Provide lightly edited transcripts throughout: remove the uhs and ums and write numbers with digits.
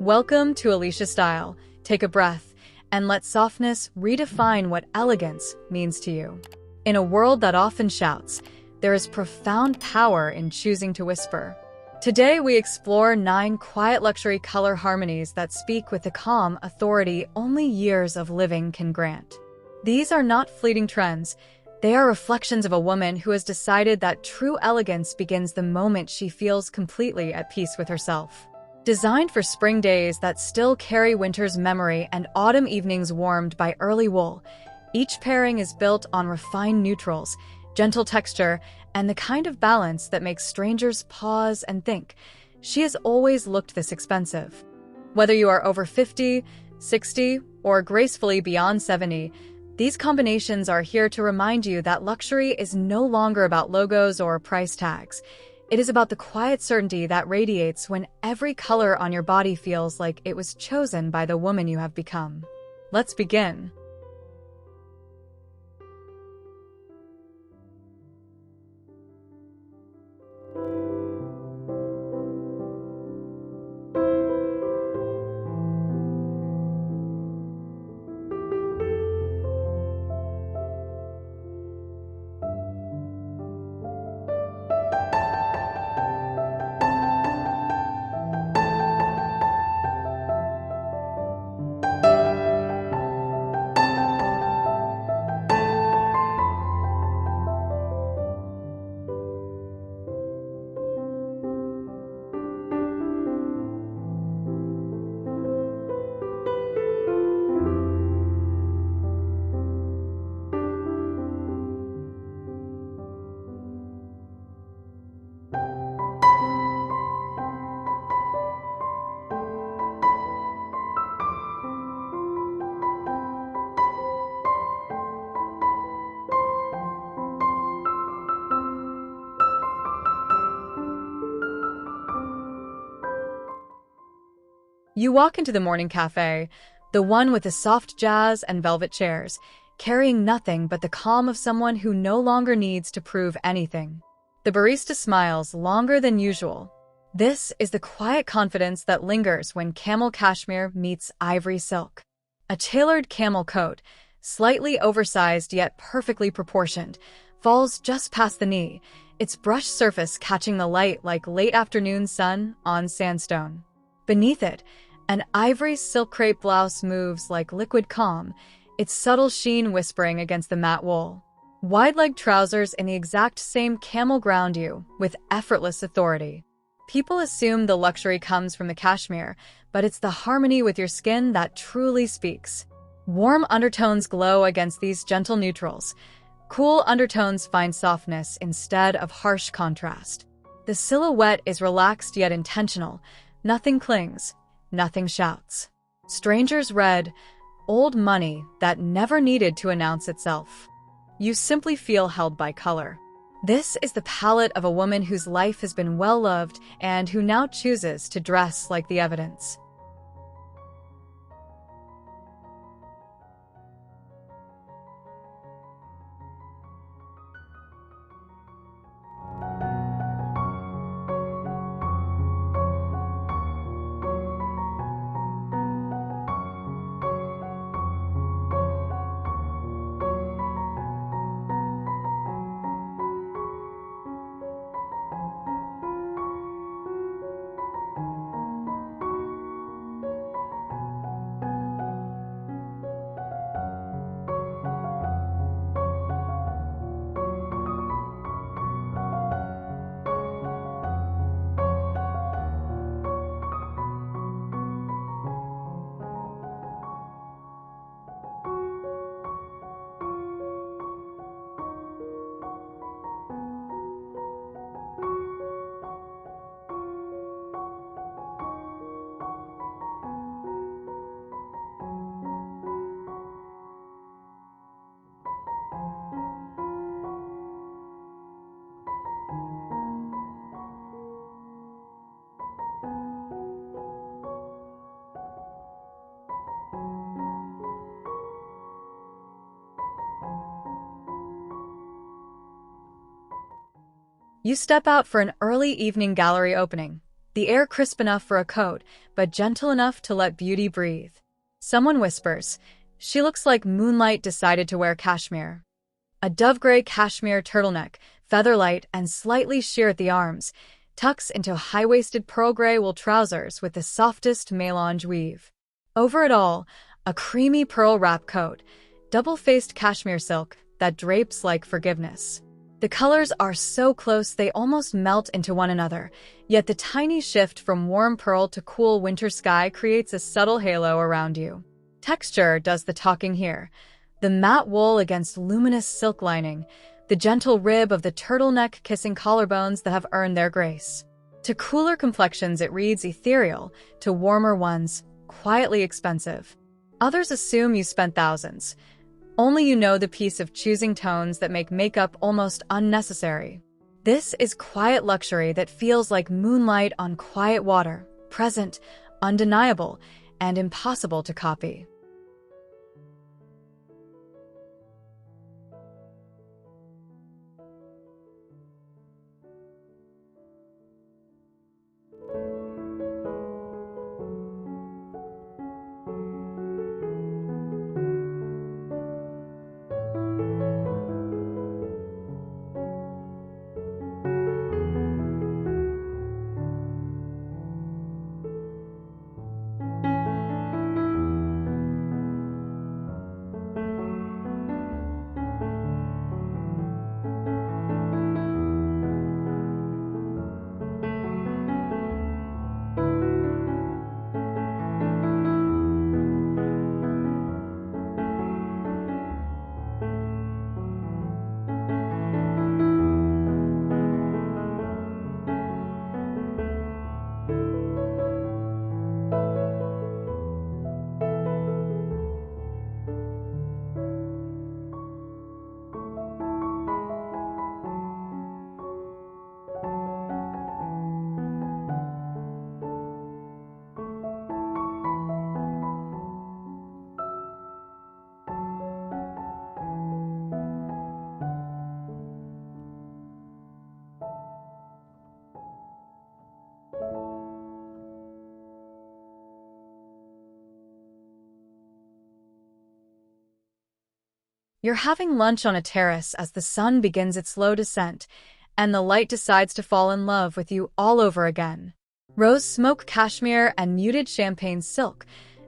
Welcome to Alicia Style. Take a breath and let softness redefine what elegance means to you. In a world that often shouts, there is profound power in choosing to whisper. Today we explore 9 quiet luxury color harmonies that speak with the calm authority only years of living can grant. These are not fleeting trends. They are reflections of a woman who has decided that true elegance begins the moment she feels completely at peace with herself. Designed for spring days that still carry winter's memory and autumn evenings warmed by early wool, each pairing is built on refined neutrals, gentle texture, and the kind of balance that makes strangers pause and think, she has always looked this expensive. Whether you are over 50, 60, or gracefully beyond 70, these combinations are here to remind you that luxury is no longer about logos or price tags. It is about the quiet certainty that radiates when every color on your body feels like it was chosen by the woman you have become. Let's begin. You walk into the morning cafe, the one with the soft jazz and velvet chairs, carrying nothing but the calm of someone who no longer needs to prove anything. The barista smiles longer than usual. This is the quiet confidence that lingers when camel cashmere meets ivory silk. A tailored camel coat, slightly oversized yet perfectly proportioned, falls just past the knee, its brushed surface catching the light like late afternoon sun on sandstone. Beneath it, an ivory silk crepe blouse moves like liquid calm, its subtle sheen whispering against the matte wool. Wide-legged trousers in the exact same camel ground you with effortless authority. People assume the luxury comes from the cashmere, but it's the harmony with your skin that truly speaks. Warm undertones glow against these gentle neutrals. Cool undertones find softness instead of harsh contrast. The silhouette is relaxed yet intentional. Nothing clings, nothing shouts. Stranger's red, old money that never needed to announce itself. You simply feel held by color. This is the palette of a woman whose life has been well-loved and who now chooses to dress like the evidence. You step out for an early evening gallery opening. The air crisp enough for a coat, but gentle enough to let beauty breathe. Someone whispers, "She looks like Moonlight decided to wear cashmere." A dove-gray cashmere turtleneck, feather-light and slightly sheer at the arms, tucks into high-waisted pearl gray wool trousers with the softest melange weave. Over it all, a creamy pearl wrap coat, double-faced cashmere silk that drapes like forgiveness. The colors are so close they almost melt into one another, yet the tiny shift from warm pearl to cool winter sky creates a subtle halo around you. Texture does the talking here. The matte wool against luminous silk lining, the gentle rib of the turtleneck kissing collarbones that have earned their grace. To cooler complexions it reads ethereal, to warmer ones, quietly expensive. Others assume you spent thousands. Only you know the peace of choosing tones that make makeup almost unnecessary. This is quiet luxury that feels like moonlight on quiet water, present, undeniable, and impossible to copy. You're having lunch on a terrace as the sun begins its slow descent, and the light decides to fall in love with you all over again. Rose smoke cashmere and muted champagne silk,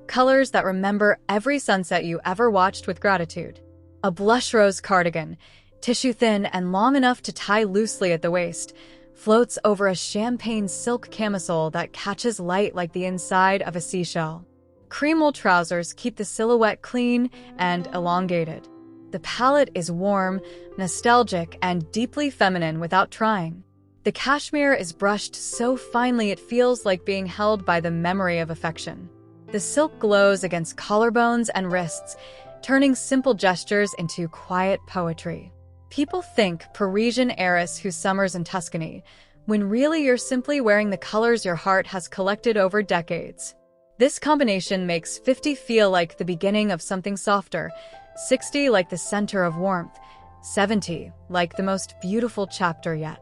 colors that remember every sunset you ever watched with gratitude. A blush rose cardigan, tissue thin and long enough to tie loosely at the waist, floats over a champagne silk camisole that catches light like the inside of a seashell. Cream wool trousers keep the silhouette clean and elongated. The palette is warm, nostalgic, and deeply feminine without trying. The cashmere is brushed so finely it feels like being held by the memory of affection. The silk glows against collarbones and wrists, turning simple gestures into quiet poetry. People think Parisian heiress who summers in Tuscany, when really you're simply wearing the colors your heart has collected over decades. This combination makes 50 feel like the beginning of something softer, 60 like the center of warmth, 70 like the most beautiful chapter yet.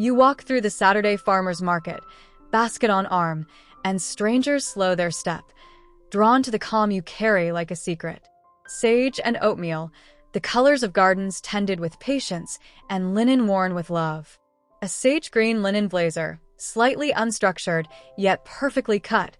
You walk through the Saturday farmer's market, basket on arm, and strangers slow their step, drawn to the calm you carry like a secret. Sage and oatmeal, the colors of gardens tended with patience and linen worn with love. A sage green linen blazer, slightly unstructured, yet perfectly cut,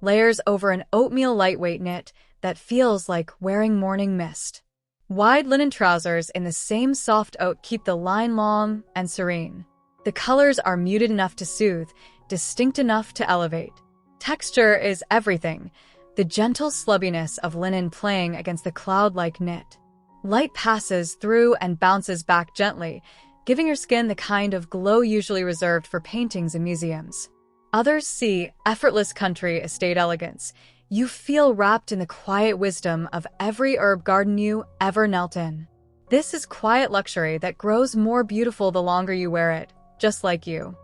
layers over an oatmeal lightweight knit that feels like wearing morning mist. Wide linen trousers in the same soft oat keep the line long and serene. The colors are muted enough to soothe, distinct enough to elevate. Texture is everything, the gentle slubbiness of linen playing against the cloud-like knit. Light passes through and bounces back gently, giving your skin the kind of glow usually reserved for paintings in museums. Others see effortless country estate elegance. You feel wrapped in the quiet wisdom of every herb garden you ever knelt in. This is quiet luxury that grows more beautiful the longer you wear it, just like you.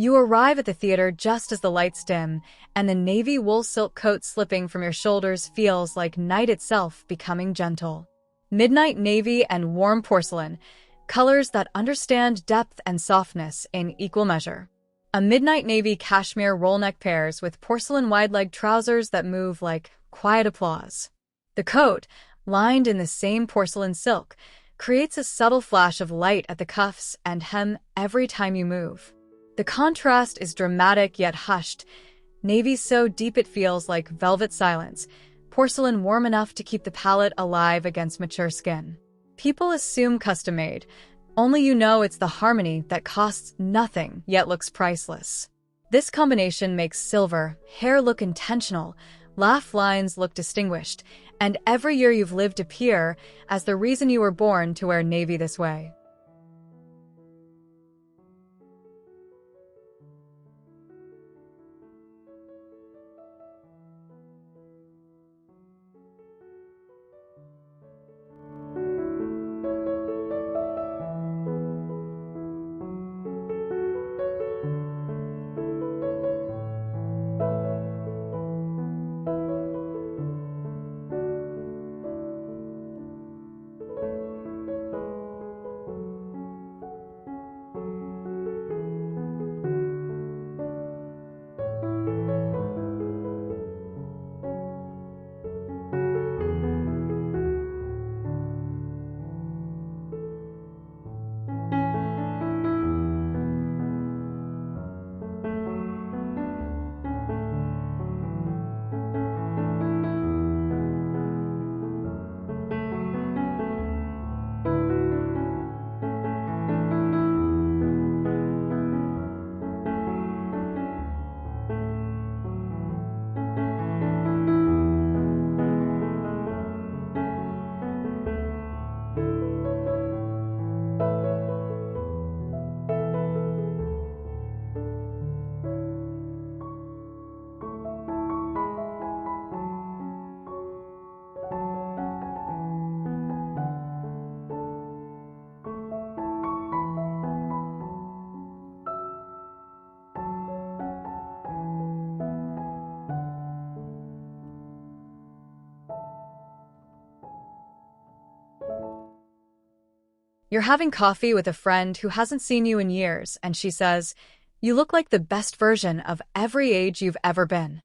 You arrive at the theater just as the lights dim, and the navy wool silk coat slipping from your shoulders feels like night itself becoming gentle. Midnight navy and warm porcelain, colors that understand depth and softness in equal measure. A midnight navy cashmere roll-neck pairs with porcelain wide-leg trousers that move like quiet applause. The coat, lined in the same porcelain silk, creates a subtle flash of light at the cuffs and hem every time you move. The contrast is dramatic yet hushed, navy so deep it feels like velvet silence, porcelain warm enough to keep the palate alive against mature skin. People assume custom-made, only you know it's the harmony that costs nothing yet looks priceless. This combination makes silver hair look intentional, laugh lines look distinguished, and every year you've lived appear as the reason you were born to wear navy this way. You're having coffee with a friend who hasn't seen you in years, and she says, "You look like the best version of every age you've ever been."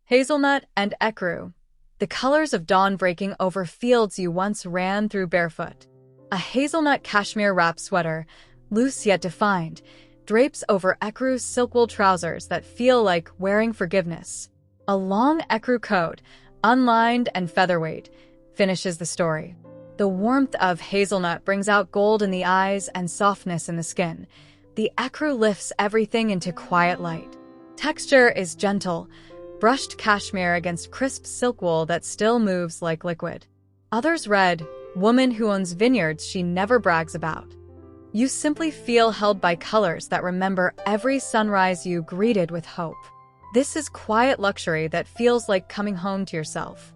Hazelnut and Ecru, the colors of dawn breaking over fields you once ran through barefoot. A hazelnut cashmere wrap sweater, loose yet defined, drapes over Ecru's silk-wool trousers that feel like wearing forgiveness. A long Ecru coat, unlined and featherweight, finishes the story. The warmth of hazelnut brings out gold in the eyes and softness in the skin. The Ecru lifts everything into quiet light. Texture is gentle, brushed cashmere against crisp silk wool that still moves like liquid. Others read, "Woman who owns vineyards she never brags about." You simply feel held by colors that remember every sunrise you greeted with hope. This is quiet luxury that feels like coming home to yourself.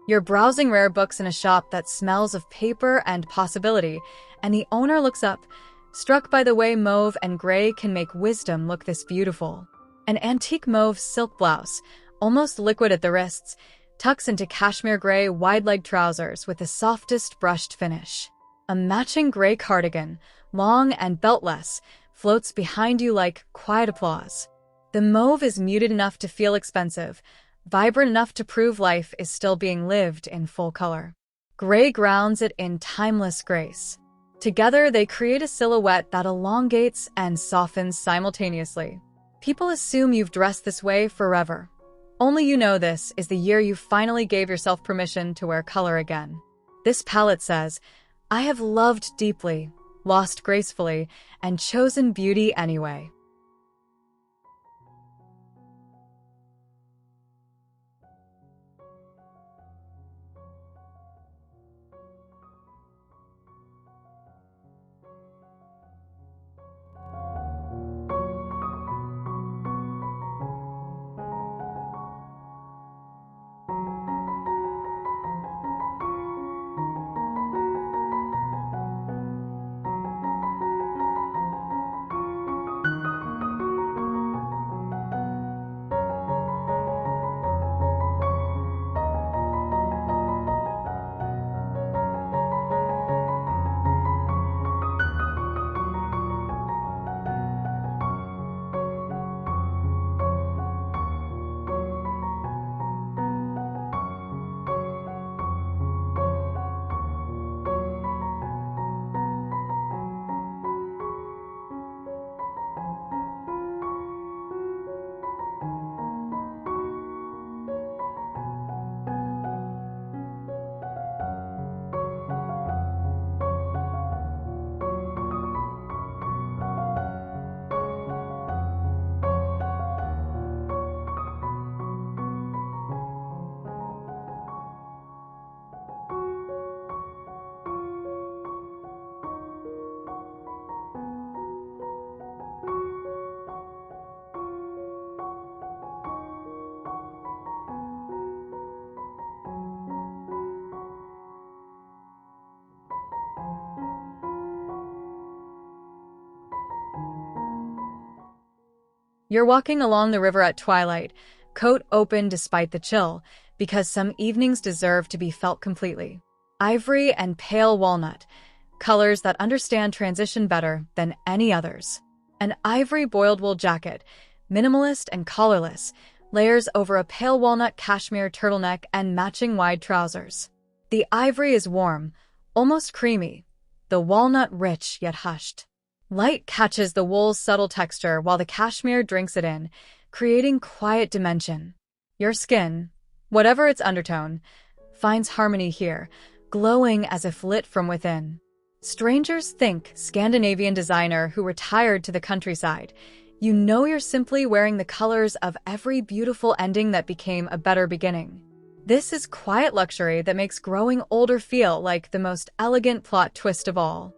You're browsing rare books in a shop that smells of paper and possibility, and the owner looks up, struck by the way mauve and gray can make wisdom look this beautiful. An antique mauve silk blouse, almost liquid at the wrists, tucks into cashmere gray wide-leg trousers with the softest brushed finish. A matching gray cardigan, long and beltless, floats behind you like quiet applause. The mauve is muted enough to feel expensive, vibrant enough to prove life is still being lived in full color. Gray grounds it in timeless grace. Together, they create a silhouette that elongates and softens simultaneously. People assume you've dressed this way forever. Only you know this is the year you finally gave yourself permission to wear color again. This palette says, "I have loved deeply, lost gracefully, and chosen beauty anyway." You're walking along the river at twilight, coat open despite the chill, because some evenings deserve to be felt completely. Ivory and pale walnut, colors that understand transition better than any others. An ivory boiled wool jacket, minimalist and collarless, layers over a pale walnut cashmere turtleneck and matching wide trousers. The ivory is warm, almost creamy, the walnut rich yet hushed. Light catches the wool's subtle texture while the cashmere drinks it in, creating quiet dimension. Your skin, whatever its undertone, finds harmony here, glowing as if lit from within. Strangers think Scandinavian designer who retired to the countryside. You know you're simply wearing the colors of every beautiful ending that became a better beginning. This is quiet luxury that makes growing older feel like the most elegant plot twist of all.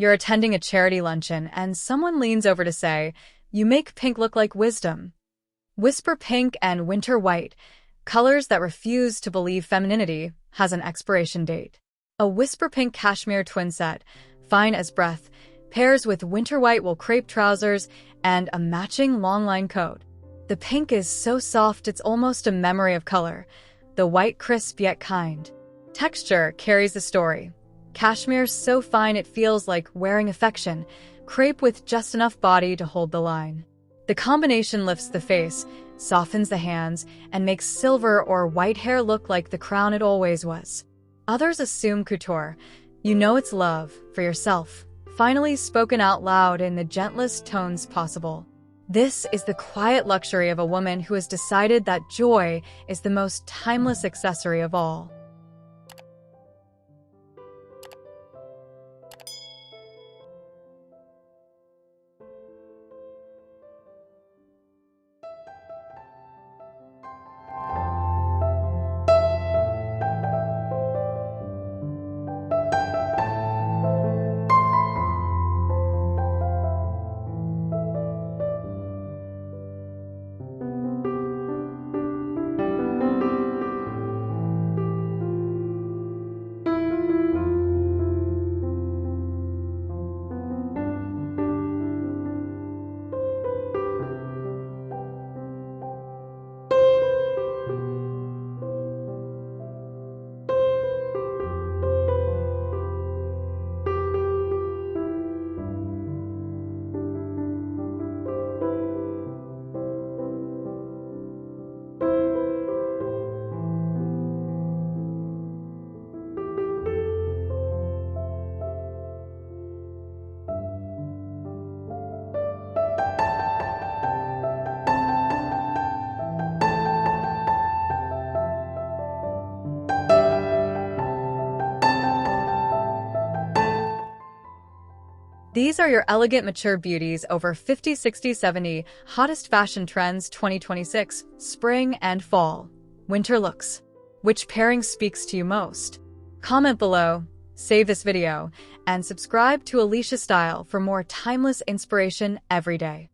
You're attending a charity luncheon, and someone leans over to say, "You make pink look like wisdom." Whisper pink and winter white, colors that refuse to believe femininity, has an expiration date. A whisper pink cashmere twin set, fine as breath, pairs with winter white wool crepe trousers and a matching long-line coat. The pink is so soft it's almost a memory of color, the white crisp yet kind. Texture carries the story. Cashmere's so fine it feels like wearing affection, crepe with just enough body to hold the line. The combination lifts the face, softens the hands, and makes silver or white hair look like the crown it always was. Others assume couture. You know it's love, for yourself, finally spoken out loud in the gentlest tones possible. This is the quiet luxury of a woman who has decided that joy is the most timeless accessory of all. These are your elegant mature beauties over 50, 60, 70 hottest fashion trends 2026, spring and fall. Winter looks. Which pairing speaks to you most? Comment below, save this video, and subscribe to Alicia Style for more timeless inspiration every day.